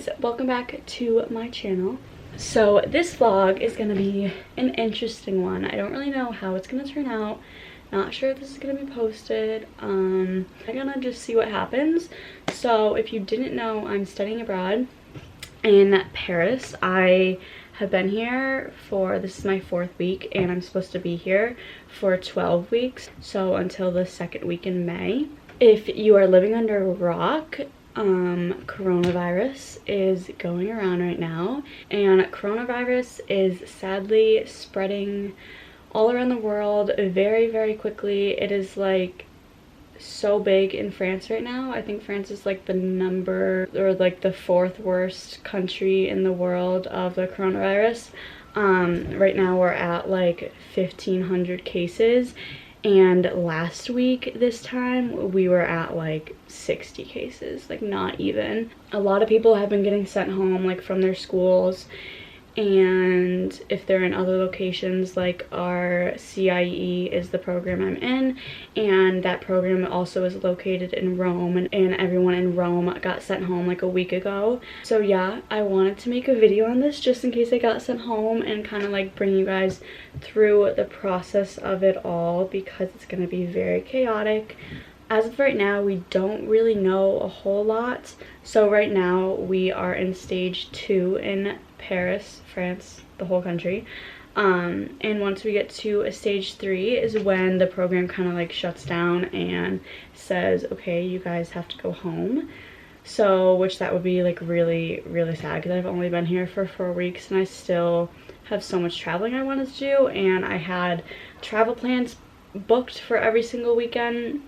guys, welcome back to my channel. So this vlog is gonna be an interesting one. I don't really know how it's gonna turn out. Not sure if this is gonna be posted. I'm gonna just see what happens. So if you didn't know, I'm studying abroad in Paris. I have been here for, this is my 4th week, and I'm supposed to be here for 12 weeks, so until the 2nd week in May. If you are living under a rock, coronavirus is going around right now, and coronavirus is sadly spreading all around the world very, very quickly. It is like so big in France right now. I think France is like the number, or like the 4th worst country in the world of the coronavirus. Right now we're at like 1,500 cases, and last week this time we were at like 60 cases, like not even. A lot of people have been getting sent home like from their schools, and if they're in other locations, like our CIE is the program I'm in, and that program also is located in Rome, and everyone in Rome got sent home like a week ago. So yeah, I wanted to make a video on this just in case I got sent home and kind of like bring you guys through the process of it all, because it's going to be very chaotic. As of right now, we don't really know a whole lot. So right now we are in stage 2 in Paris, France, the whole country. And once we get to a stage 3 is when the program kind of like shuts down and says, okay, you guys have to go home. So, which that would be like really, really sad, because I've only been here for 4 weeks and I still have so much traveling I wanted to do, and I had travel plans booked for every single weekend.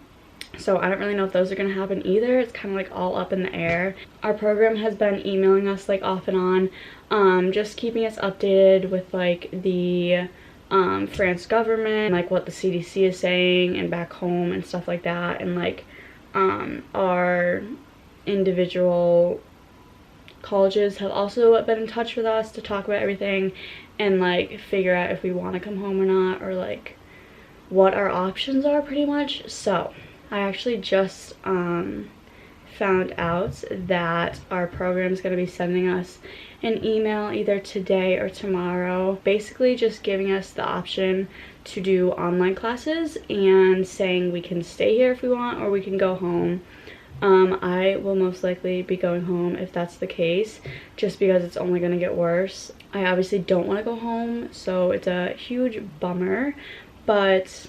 So I don't really know if those are going to happen either. It's kind of like all up in the air. Our program has been emailing us like off and on, just keeping us updated with like the France government, like what the CDC is saying and back home and stuff like that, and like our individual colleges have also been in touch with us to talk about everything and like figure out if we want to come home or not, or like what our options are pretty much. So I actually just found out that our program is going to be sending us an email either today or tomorrow, basically just giving us the option to do online classes and saying we can stay here if we want or we can go home. I will most likely be going home if that's the case, just because it's only going to get worse. I obviously don't want to go home, so it's a huge bummer, but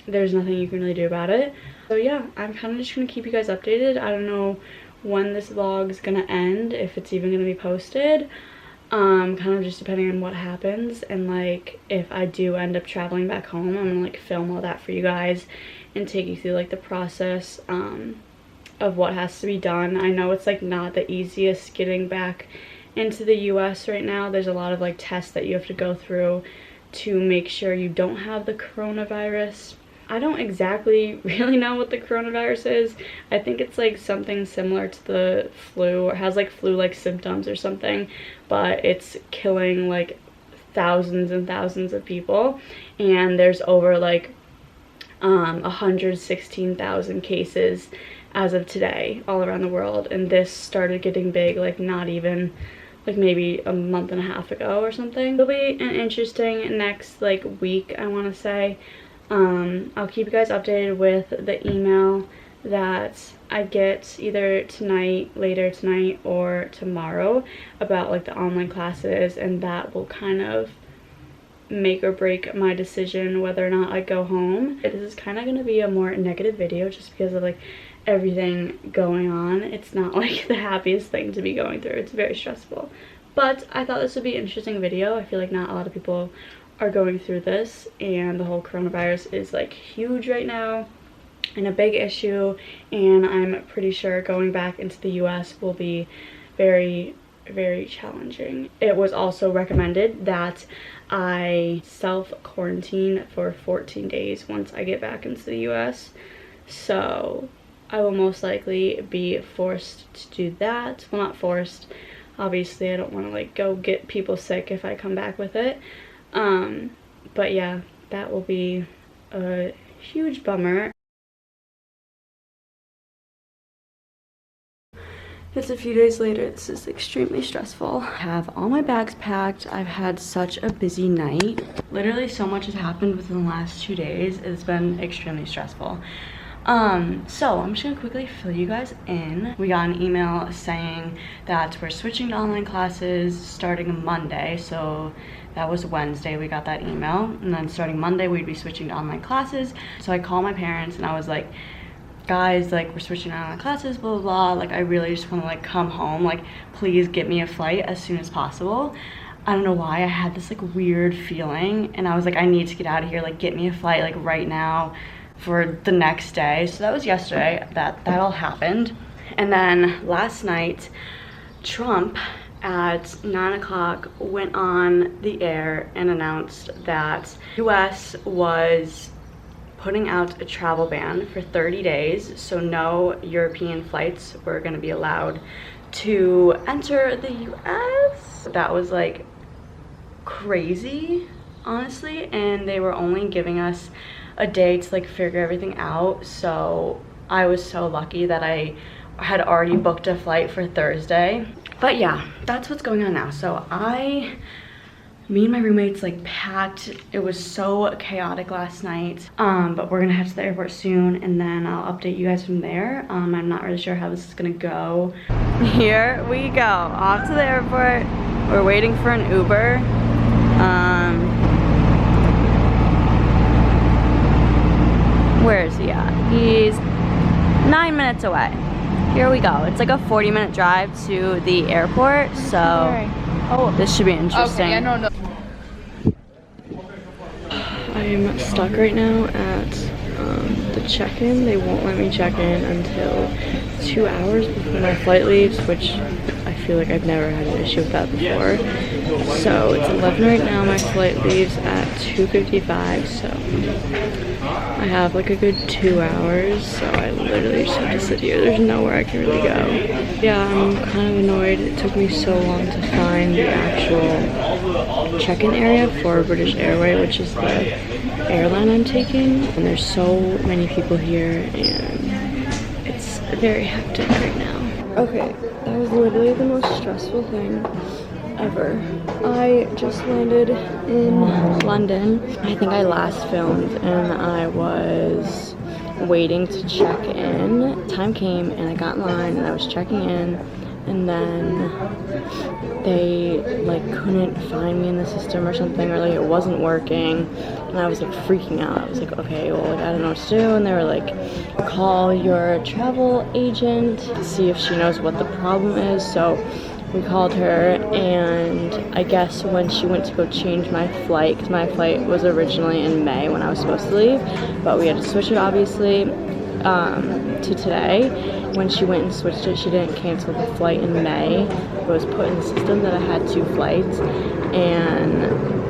there's nothing you can really do about it. So yeah, I'm kind of just going to keep you guys updated. I don't know when this vlog is going to end, if it's even going to be posted. Kind of just depending on what happens, and like if I do end up traveling back home, I'm going to like film all that for you guys and take you through like the process of what has to be done. I know it's like not the easiest getting back into the US right now. There's a lot of like tests that you have to go through to make sure you don't have the coronavirus. I don't exactly really know what the coronavirus is. I think it's like something similar to the flu, or has like flu-like symptoms or something, but it's killing like thousands and thousands of people, and there's over like 116,000 cases as of today all around the world, and this started getting big like not even like maybe a month and a half ago or something. It'll be an interesting next like week, I want to say. I'll keep you guys updated with the email that I get either tonight, later tonight, or tomorrow about like the online classes, and that will kind of make or break my decision whether or not I go home. This is kind of going to be a more negative video just because of like everything going on. It's not like the happiest thing to be going through. It's very stressful, but I thought this would be an interesting video. I feel like not a lot of people are going through this, and the whole coronavirus is like huge right now and a big issue, and I'm pretty sure going back into the US will be very, very challenging. It was also recommended that I self-quarantine for 14 days once I get back into the US, so I will most likely be forced to do that. Well, not forced, obviously I don't want to like go get people sick if I come back with it, but yeah, that will be a huge bummer. It's a few days later. This is extremely stressful. I have all my bags packed. I've had such a busy night. Literally so much has happened within the last 2 days. It's been extremely stressful. So I'm just gonna quickly fill you guys in. We got an email saying that we're switching to online classes starting Monday. So that was Wednesday, we got that email. And then starting Monday, we'd be switching to online classes. So I called my parents and I was like, guys, like, we're switching to online classes, blah, blah, blah. Like, I really just wanna like come home. Like, please get me a flight as soon as possible. I don't know why I had this like weird feeling. And I was like, I need to get out of here. Like, get me a flight like right now for the next day. So that was yesterday that all happened. And then last night, Trump at 9 o'clock went on the air and announced that US was putting out a travel ban for 30 days. So no European flights were gonna be allowed to enter the US. That was like crazy, honestly. And they were only giving us a day to like figure everything out. So I was so lucky that I had already booked a flight for Thursday. But yeah, that's what's going on now. So me and my roommates like packed. It was so chaotic last night. But we're gonna head to the airport soon and then I'll update you guys from there. I'm not really sure how this is gonna go. Here we go, off to the airport. We're waiting for an Uber. Where is he at? He's 9 minutes away. Here we go. It's like a 40-minute drive to the airport, so this should be interesting. Okay, no. I'm stuck right now at the check-in. They won't let me check in until 2 hours before my flight leaves, which I feel like I've never had an issue with that before. So it's 11 right now. My flight leaves at 2:55, so I have like a good 2 hours. So I literally just have to sit here. There's nowhere I can really go. Yeah, I'm kind of annoyed. It took me so long to find the actual check-in area for British Airways, which is the airline I'm taking. And there's so many people here and it's very hectic right now. Okay, that was literally the most stressful thing ever. I just landed in London. I think I last filmed and I was waiting to check in. Time came and I got in line and I was checking in and then they like couldn't find me in the system or something, or like it wasn't working and I was like freaking out. I was like, okay, well, like, I don't know what to do. And they were like, call your travel agent to see if she knows what the problem is. So we called her, and I guess when she went to go change my flight, because my flight was originally in May when I was supposed to leave, but we had to switch it obviously to today. When she went and switched it, she didn't cancel the flight in May. It was put in the system that I had 2 flights, and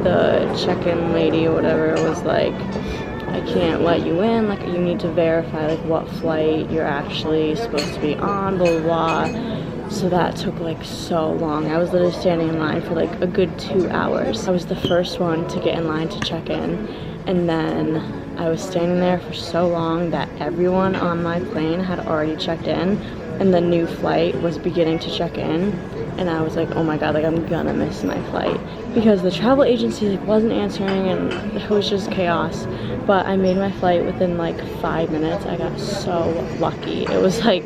the check-in lady or whatever was like, I can't let you in, like you need to verify like what flight you're actually supposed to be on, blah blah blah. So that took like so long. I was literally standing in line for like a good 2 hours. I was the first one to get in line to check in, and then I was standing there for so long that everyone on my plane had already checked in and the new flight was beginning to check in, and I was like, oh my god, like I'm gonna miss my flight because the travel agency like wasn't answering and it was just chaos. But I made my flight within like 5 minutes. I got so lucky. It was like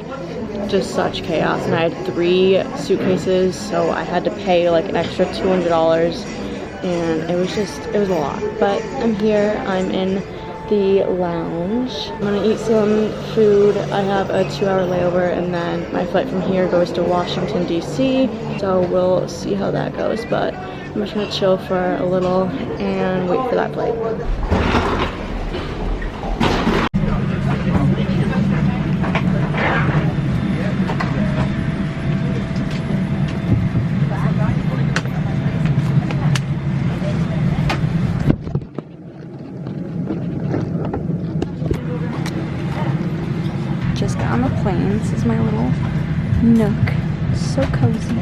just such chaos, and I had 3 suitcases, so I had to pay like an extra $200, and it was a lot. But I'm here, I'm in the lounge. I'm gonna eat some food. I have a 2-hour layover, and then my flight from here goes to Washington DC, so we'll see how that goes. But I'm just gonna chill for a little and wait for that flight. Just got on the plane. This is my little nook. So cozy.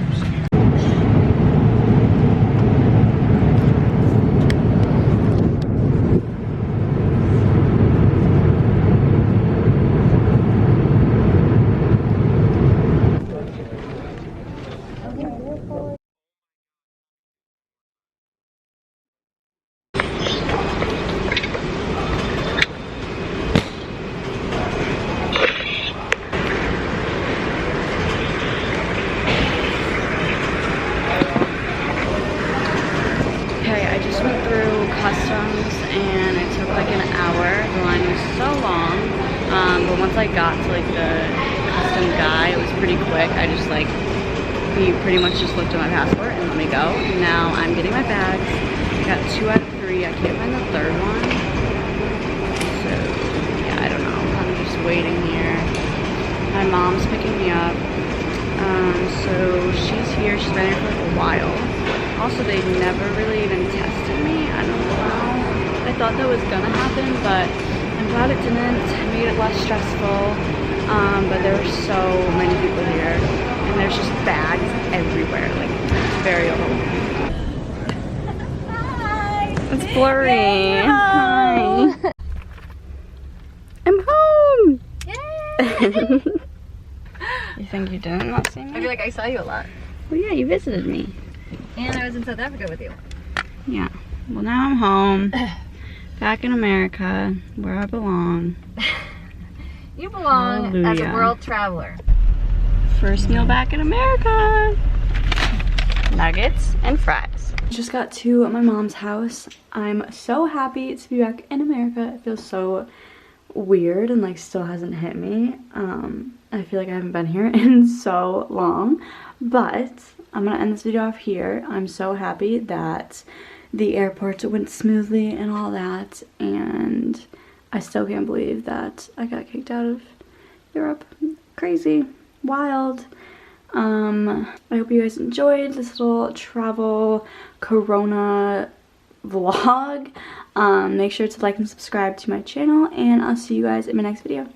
but once I got to like the custom guy, it was pretty quick. I just like, he pretty much just looked at my passport and let me go. Now I'm getting my bags. I got 2 out of 3. I can't find the third one. So yeah, I don't know. I'm just waiting here. My mom's picking me up. So she's here. She's been here for like a while. Also, they never really even tested me. I don't know. I thought that was gonna happen, but I'm glad it didn't. It made it less stressful. But there were so many people here, and there's just bags everywhere. Like, it's very overwhelming. Hi! It's blurry. Yay, Hi. I'm home! Yay! You think you didn't not see me? I feel like I saw you a lot. Well, yeah, you visited me. And I was in South Africa with you. Yeah. Well, now I'm home. Back in America, where I belong. You belong as a Hallelujah. world traveler. First meal back in America. Nuggets and fries. Just got to my mom's house. I'm so happy to be back in America. It feels so weird and like still hasn't hit me. I feel like I haven't been here in so long, but I'm gonna end this video off here. I'm so happy that the airport went smoothly and all that, and I still can't believe that I got kicked out of Europe. Crazy, wild. I hope you guys enjoyed this little travel corona vlog. Make sure to like and subscribe to my channel, and I'll see you guys in my next video.